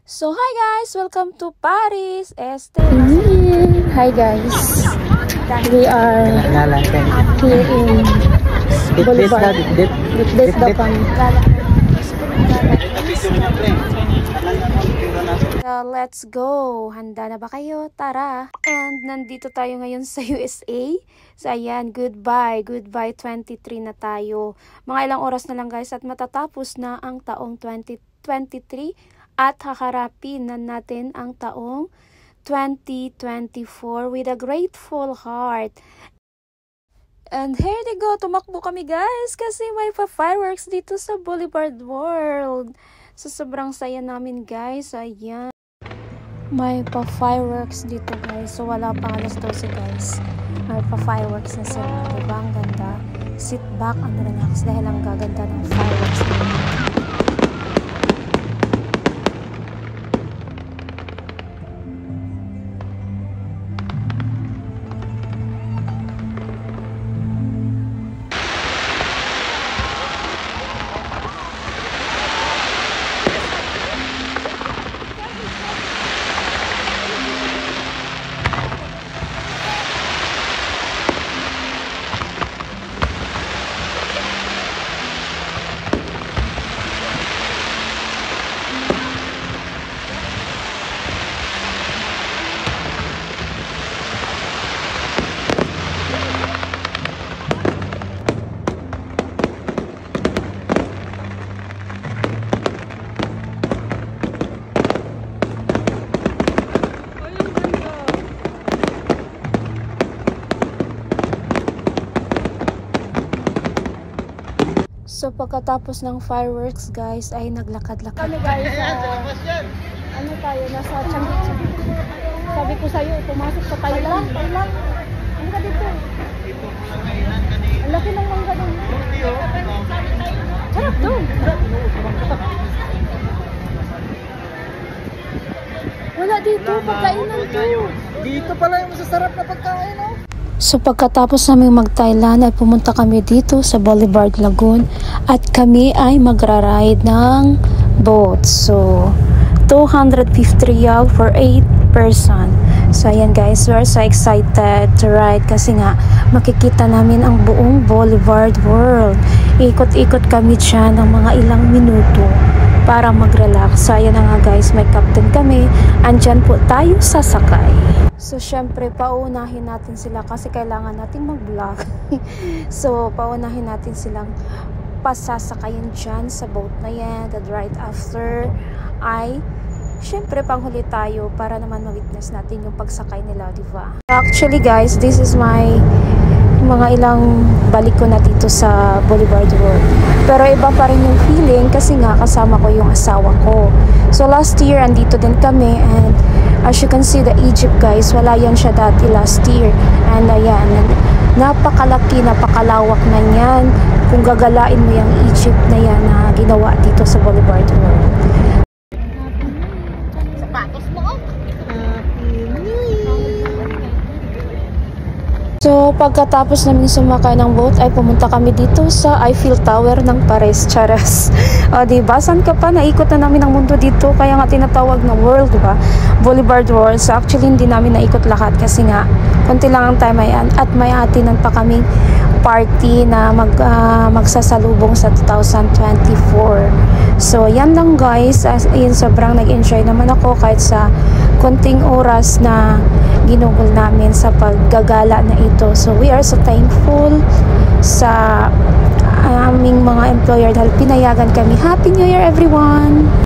So hi guys, welcome to Paris, Este. Hi guys, we are here in Boulevard. Bitbit daw kami. Let's go! Handa na ba kayo? Tara! And nandito tayo ngayon sa USA. So ayan, goodbye 23 na tayo. Mga ilang oras na lang guys at matatapos na ang taong 2023 at haharapin na natin ang taong 2024 with a grateful heart. And here they go, tumakbo kami guys kasi may pa-fireworks dito sa Boulevard World. So sobrang saya namin guys, ayan. May pa-fireworks dito guys, so wala pang alas 12 guys. May pa-fireworks na sila, diba? Ang ganda. Sit back and relax dahil ang gaganda ng fireworks dito. So pagkatapos ng fireworks guys ay naglakad-lakad. Kami guys, ano tayo, nasa Changi. Sabi ko sa'yo, pumasok sa Thailand. Ano ka dito? Ang laki ng mangga doon. Sarap doon. Wala dito, pagkainan to. Dito pala yung masasarap na pagkain, oh. So pagkatapos namin mag-Thailand ay pumunta kami dito sa Boulevard Lagoon at kami ay magra-ride ng boat. So 250 real for 8 person. So ayan guys, we are so excited to ride kasi nga makikita namin ang buong Boulevard World. Ikot-ikot kami dyan ng mga ilang minuto para mag-relax. So ayan na nga guys, may captain kami. Andyan po tayo sasakay. So, syempre, paunahin natin sila kasi kailangan natin mag-vlog. So, paunahin natin silang pasasakayin dyan sa boat na yan. That right after ay, syempre, panghuli tayo para naman ma-witness natin yung pagsakay nila, diba? Actually, guys, this is my mga ilang balik ko na dito sa Boulevard World. Pero iba pa rin yung feeling kasi nga kasama ko yung asawa ko. So, last year, andito din kami and as you can see, the Egypt guys, wala yan siya dati last year. And ayan, napakalaki, napakalawak na yan. Kung gagalain mo yung Egypt na yan na ginawa dito sa Boulevard World. Sapatos mo, oh. So, pagkatapos namin sumakay ng boat, ay pumunta kami dito sa Eiffel Tower ng Paris. Charas. O, diba? Saan ka pa? Naikot na namin ang mundo dito. Kaya nga tinatawag na world, diba? Boulevard World. So, actually, hindi namin naikot lahat kasi nga, konti lang ang time ayan. At may atinan pa kaming party na magsasalubong sa 2024. So, yan lang guys. Ayun, sobrang nag-enjoy naman ako kahit sa konting oras na ginugol namin sa paggagala na ito. So, we are so thankful sa aming mga employer dahil pinayagan kami. Happy New Year everyone!